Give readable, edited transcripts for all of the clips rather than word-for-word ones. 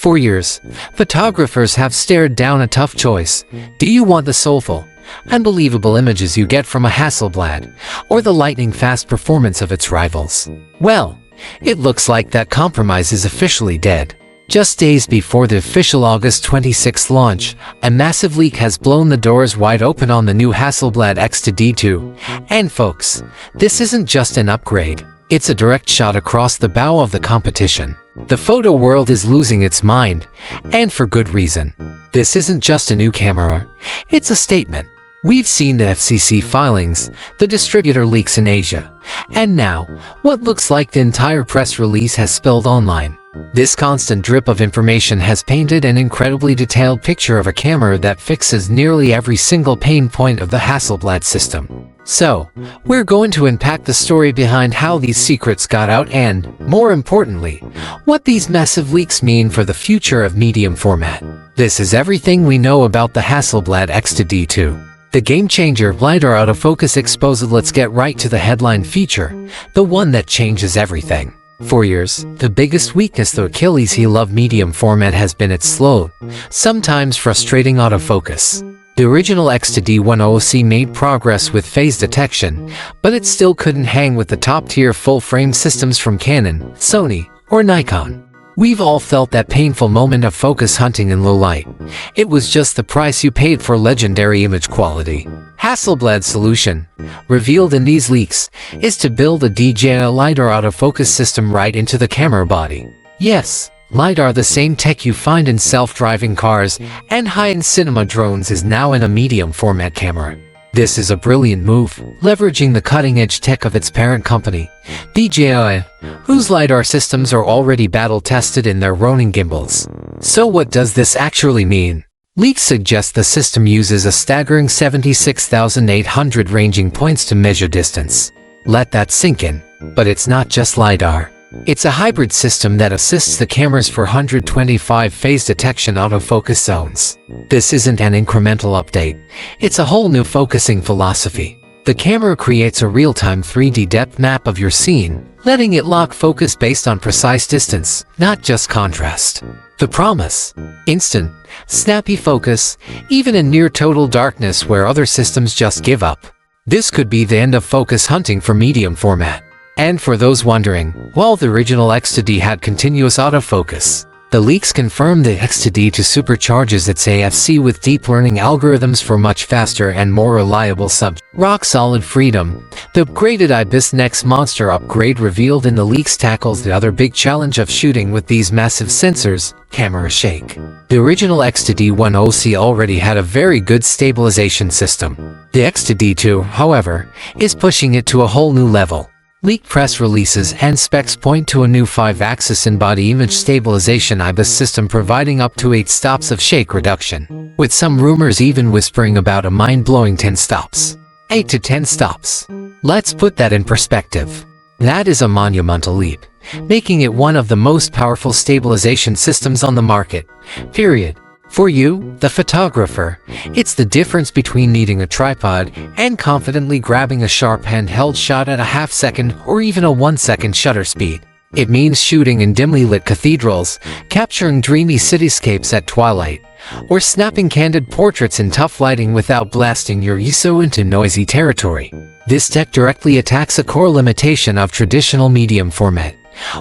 For years, photographers have stared down a tough choice. Do you want the soulful, unbelievable images you get from a Hasselblad, or the lightning-fast performance of its rivals? Well, it looks like that compromise is officially dead. Just days before the official August 26th launch, a massive leak has blown the doors wide open on the new Hasselblad X2D II. And folks, this isn't just an upgrade. It's a direct shot across the bow of the competition. The photo world is losing its mind, and for good reason. This isn't just a new camera, it's a statement. We've seen the FCC filings, the distributor leaks in Asia, and now, what looks like the entire press release has spilled online. This constant drip of information has painted an incredibly detailed picture of a camera that fixes nearly every single pain point of the Hasselblad system. So, we're going to unpack the story behind how these secrets got out and, more importantly, what these massive leaks mean for the future of medium format. This is everything we know about the Hasselblad X2D II. The game-changer LiDAR autofocus exposed. Let's get right to the headline feature, the one that changes everything. For years, the biggest weakness, the Achilles heel of medium format, has been its slow, sometimes frustrating autofocus. The original X2D II made progress with phase detection, but it still couldn't hang with the top-tier full-frame systems from Canon, Sony, or Nikon. We've all felt that painful moment of focus hunting in low light. It was just the price you paid for legendary image quality. Hasselblad's solution, revealed in these leaks, is to build a DJI LiDAR autofocus system right into the camera body. Yes, LiDAR, the same tech you find in self-driving cars and high-end cinema drones, is now in a medium format camera. This is a brilliant move, leveraging the cutting-edge tech of its parent company, DJI, whose LiDAR systems are already battle-tested in their Ronin gimbals. So what does this actually mean? Leaks suggest the system uses a staggering 76,800 ranging points to measure distance. Let that sink in. But it's not just LiDAR. It's a hybrid system that assists the cameras for 125 phase detection autofocus zones. This isn't an incremental update. It's a whole new focusing philosophy. The camera creates a real-time 3D depth map of your scene, letting it lock focus based on precise distance, not just contrast. The promise: instant, snappy focus, even in near-total darkness where other systems just give up. This could be the end of focus hunting for medium format. And for those wondering, while the original X2D had continuous autofocus, the leaks confirm the X2D II supercharges its AFC with deep learning algorithms for much faster and more reliable rock-solid freedom. The upgraded IBIS Next Monster upgrade revealed in the leaks tackles the other big challenge of shooting with these massive sensors: camera shake. The original X2D II already had a very good stabilization system. The X2D II, however, is pushing it to a whole new level. Leaked press releases and specs point to a new 5-axis in-body image stabilization IBIS system providing up to 8 stops of shake reduction, with some rumors even whispering about a mind-blowing 10 stops. 8 to 10 stops. Let's put that in perspective. That is a monumental leap, making it one of the most powerful stabilization systems on the market. Period. For you, the photographer, it's the difference between needing a tripod and confidently grabbing a sharp handheld shot at a half-second or even a 1-second shutter speed. It means shooting in dimly lit cathedrals, capturing dreamy cityscapes at twilight, or snapping candid portraits in tough lighting without blasting your ISO into noisy territory. This tech directly attacks a core limitation of traditional medium format,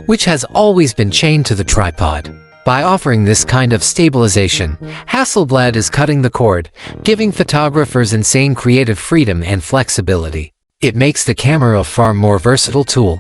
which has always been chained to the tripod. By offering this kind of stabilization, Hasselblad is cutting the cord, giving photographers insane creative freedom and flexibility. It makes the camera a far more versatile tool,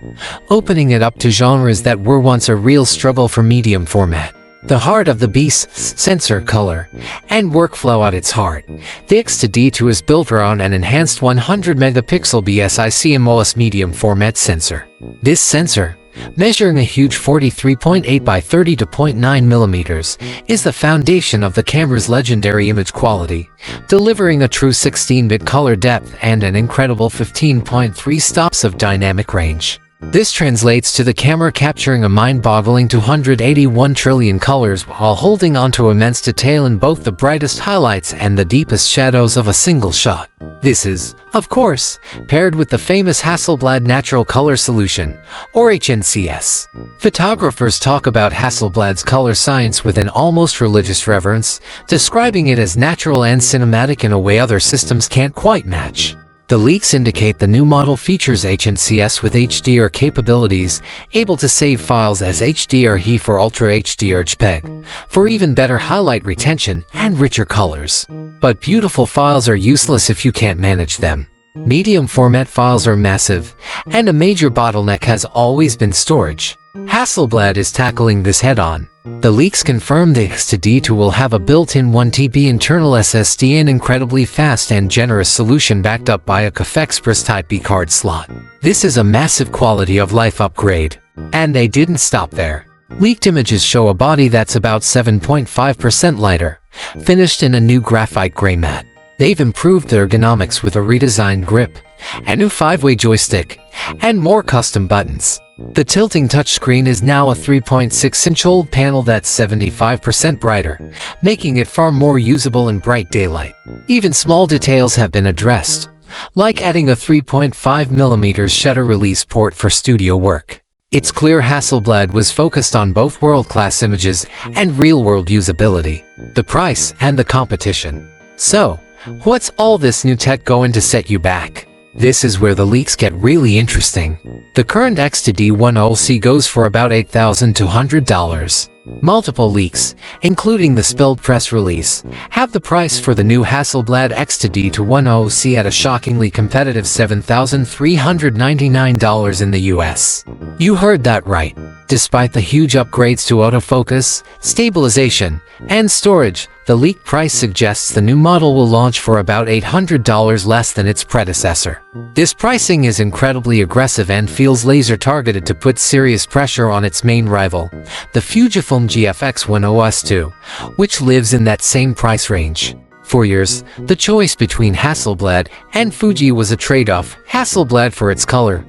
opening it up to genres that were once a real struggle for medium format. The heart of the beast, sensor, color, and workflow at its heart. The X2D II is built around an enhanced 100-megapixel BSIC medium format sensor. This sensor, measuring a huge 43.8 by 30.9 millimeters, is the foundation of the camera's legendary image quality, delivering a true 16-bit color depth and an incredible 15.3 stops of dynamic range. This translates to the camera capturing a mind-boggling 281 trillion colors while holding onto immense detail in both the brightest highlights and the deepest shadows of a single shot. This is, of course, paired with the famous Hasselblad Natural Color Solution, or HNCS. Photographers talk about Hasselblad's color science with an almost religious reverence, describing it as natural and cinematic in a way other systems can't quite match. The leaks indicate the new model features HNCS with HDR capabilities, able to save files as HDR for Ultra HDR JPEG, for even better highlight retention and richer colors. But beautiful files are useless if you can't manage them. Medium format files are massive, and a major bottleneck has always been storage. Hasselblad is tackling this head-on. The leaks confirm the X2D II will have a built-in 1TB internal SSD and incredibly fast and generous solution backed up by a CUF Express Type B card slot. This is a massive quality of life upgrade. And they didn't stop there. Leaked images show a body that's about 7.5% lighter, finished in a new graphite gray matte. They've improved the ergonomics with a redesigned grip, a new 5-way joystick, and more custom buttons. The tilting touchscreen is now a 3.6-inch OLED panel that's 75% brighter, making it far more usable in bright daylight. Even small details have been addressed, like adding a 3.5mm shutter release port for studio work. It's clear Hasselblad was focused on both world-class images and real-world usability, the price and the competition. So, what's all this new tech going to set you back? This is where the leaks get really interesting. The current X2D II goes for about $8,200. Multiple leaks, including the spilled press release, have the price for the new Hasselblad X2D II at a shockingly competitive $7,399 in the US. You heard that right. Despite the huge upgrades to autofocus, stabilization, and storage, the leaked price suggests the new model will launch for about $800 less than its predecessor. This pricing is incredibly aggressive and feels laser-targeted to put serious pressure on its main rival, the Fujifilm GFX-10S2, which lives in that same price range. For years, the choice between Hasselblad and Fuji was a trade-off, Hasselblad for its color,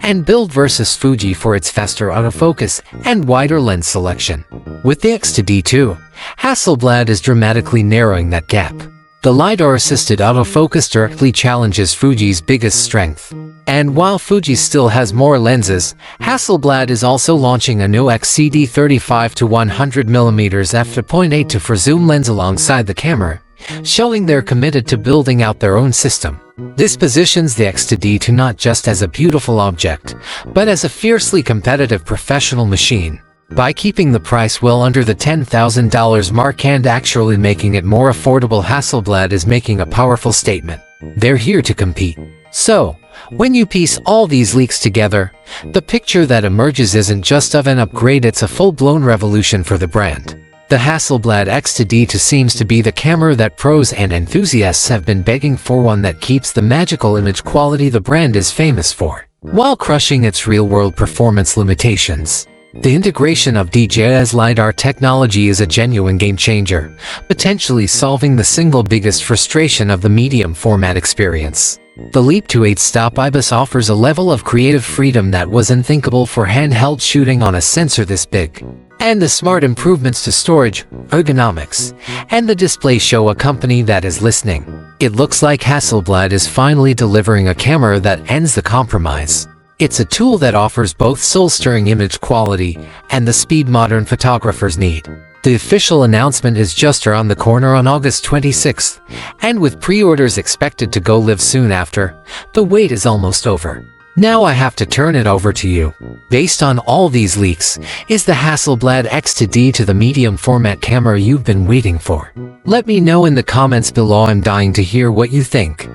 and build versus Fuji for its faster autofocus and wider lens selection. With the X2D II, Hasselblad is dramatically narrowing that gap. The LiDAR-assisted autofocus directly challenges Fuji's biggest strength. And while Fuji still has more lenses, Hasselblad is also launching a new XCD35 to 100mm f2.8 for zoom lens alongside the camera, showing they're committed to building out their own system. This positions the X2D II not just as a beautiful object, but as a fiercely competitive professional machine. By keeping the price well under the $10,000 mark and actually making it more affordable, Hasselblad is making a powerful statement. They're here to compete. So, when you piece all these leaks together, the picture that emerges isn't just of an upgrade, it's a full-blown revolution for the brand. The Hasselblad X2D II seems to be the camera that pros and enthusiasts have been begging for, one that keeps the magical image quality the brand is famous for, while crushing its real-world performance limitations. The integration of DJI's LiDAR technology is a genuine game-changer, potentially solving the single biggest frustration of the medium format experience. The leap to 8-stop IBIS offers a level of creative freedom that was unthinkable for handheld shooting on a sensor this big. And the smart improvements to storage, ergonomics, and the display show a company that is listening. It looks like Hasselblad is finally delivering a camera that ends the compromise. It's a tool that offers both soul-stirring image quality and the speed modern photographers need. The official announcement is just around the corner on August 26th, and with pre-orders expected to go live soon after, the wait is almost over. Now I have to turn it over to you. Based on all these leaks, is the Hasselblad X2D II the medium format camera you've been waiting for? Let me know in the comments below. I'm dying to hear what you think.